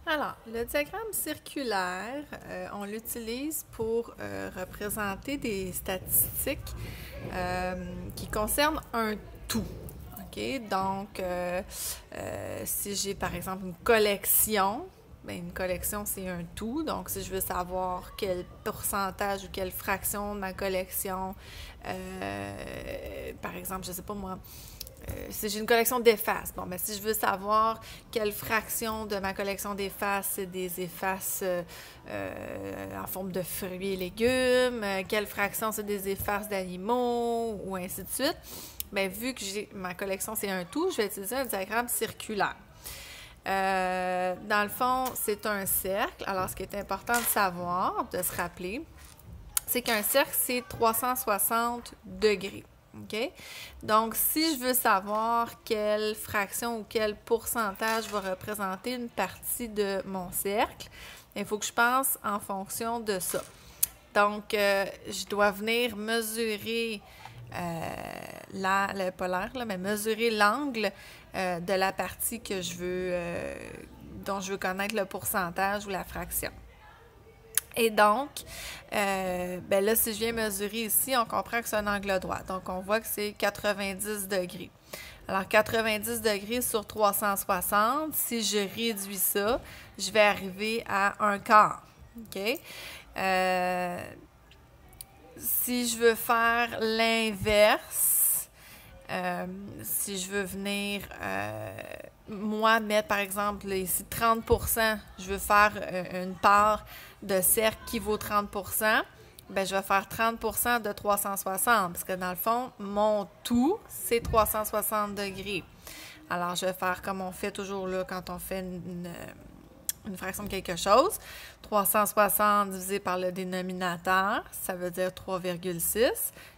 Alors, le diagramme circulaire, on l'utilise pour représenter des statistiques qui concernent un tout. OK? Donc, si j'ai par exemple une collection, bien, une collection, c'est un tout. Donc, si je veux savoir quel pourcentage ou quelle fraction de ma collection, par exemple, je ne sais pas moi, si j'ai une collection d'effaces, bon, ben, si je veux savoir quelle fraction de ma collection d'effaces, c'est des effaces en forme de fruits et légumes, quelle fraction c'est des effaces d'animaux, ou ainsi de suite, bien, vu que ma collection c'est un tout, je vais utiliser un diagramme circulaire. Dans le fond, c'est un cercle. Alors, ce qui est important de savoir, de se rappeler, c'est qu'un cercle, c'est 360 degrés. OK? Donc, si je veux savoir quelle fraction ou quel pourcentage va représenter une partie de mon cercle, il faut que je pense en fonction de ça. Donc, je dois venir mesurer pas l'air, mais mesurer l'angle de la partie que je veux, dont je veux connaître le pourcentage ou la fraction. Et donc, ben là, si je viens mesurer ici, on comprend que c'est un angle droit. Donc, on voit que c'est 90 degrés. Alors, 90 degrés sur 360, si je réduis ça, je vais arriver à un quart. OK? Si je veux faire l'inverse, si je veux venir, moi, mettre par exemple ici 30%, je veux faire une part de cercle qui vaut 30%, bien, je vais faire 30% de 360, parce que dans le fond, mon tout, c'est 360 degrés. Alors, je vais faire comme on fait toujours là quand on fait une fraction de quelque chose. 360 divisé par le dénominateur, ça veut dire 3,6,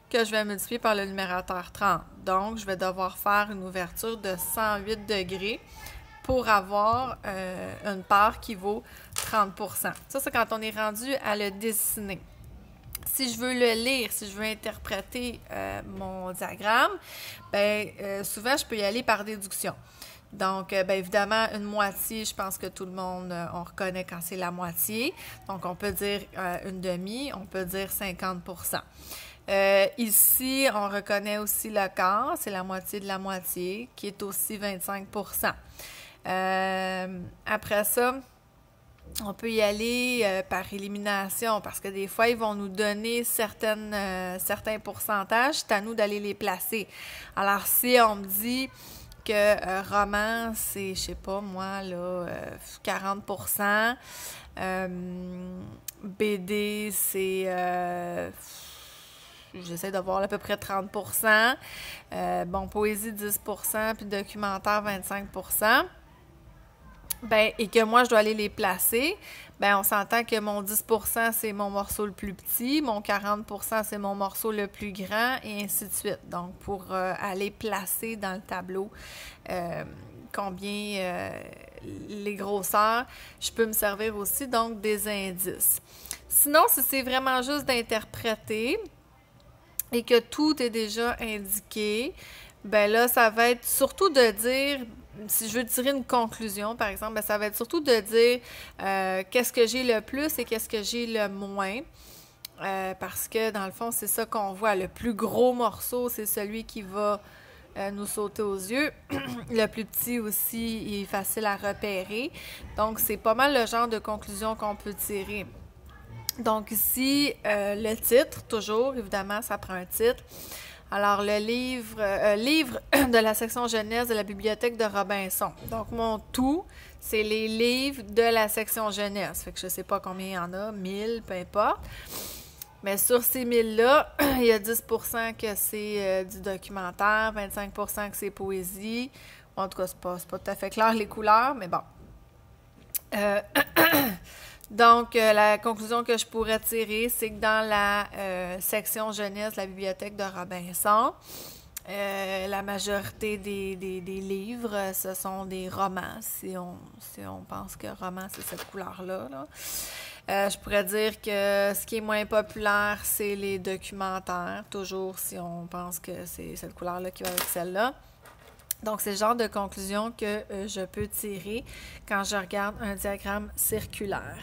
que je vais multiplier par le numérateur 30. Donc, je vais devoir faire une ouverture de 108 degrés pour avoir une part qui vaut 30%. Ça, c'est quand on est rendu à le dessiner. Si je veux le lire, si je veux interpréter mon diagramme, bien, souvent, je peux y aller par déduction. Donc, bien évidemment, une moitié, je pense que tout le monde, on reconnaît quand c'est la moitié. Donc, on peut dire une demi, on peut dire 50%. Ici, on reconnaît aussi le quart, c'est la moitié de la moitié, qui est aussi 25%. Après ça, on peut y aller par élimination, parce que des fois, ils vont nous donner certains pourcentages, c'est à nous d'aller les placer. Alors, si on me dit que roman, c'est, je sais pas moi, là, 40%, BD, c'est... j'essaie de voir à peu près 30%. Bon, poésie 10%, puis documentaire 25%. Ben, et que moi, je dois aller les placer, ben, on s'entend que mon 10%, c'est mon morceau le plus petit, mon 40%, c'est mon morceau le plus grand, et ainsi de suite. Donc, pour aller placer dans le tableau combien les grosseurs, je peux me servir aussi, donc, des indices. Sinon, si c'est vraiment juste d'interpréter et que tout est déjà indiqué, ben là, ça va être surtout de dire... Si je veux tirer une conclusion, par exemple, ben ça va être surtout de dire qu'est-ce que j'ai le plus et qu'est-ce que j'ai le moins. Parce que, dans le fond, c'est ça qu'on voit. Le plus gros morceau, c'est celui qui va nous sauter aux yeux. Le plus petit aussi, il est facile à repérer. Donc, c'est pas mal le genre de conclusion qu'on peut tirer. Donc, ici, le titre, toujours, évidemment, ça prend un titre. Alors, le livre de la section jeunesse de la bibliothèque de Robinson. Donc, mon tout, c'est les livres de la section jeunesse. Fait que je ne sais pas combien il y en a, 1000, peu importe. Mais sur ces 1000-là, il y a 10% que c'est du documentaire, 25% que c'est poésie. En tout cas, c'est pas tout à fait clair les couleurs, mais bon. Donc, la conclusion que je pourrais tirer, c'est que dans la section jeunesse de la bibliothèque de Robinson, la majorité des livres, ce sont des romans, si on pense que roman, c'est cette couleur-là. Là. Je pourrais dire que ce qui est moins populaire, c'est les documentaires, toujours si on pense que c'est cette couleur-là qui va avec celle-là. Donc, c'est le genre de conclusion que je peux tirer quand je regarde un diagramme circulaire.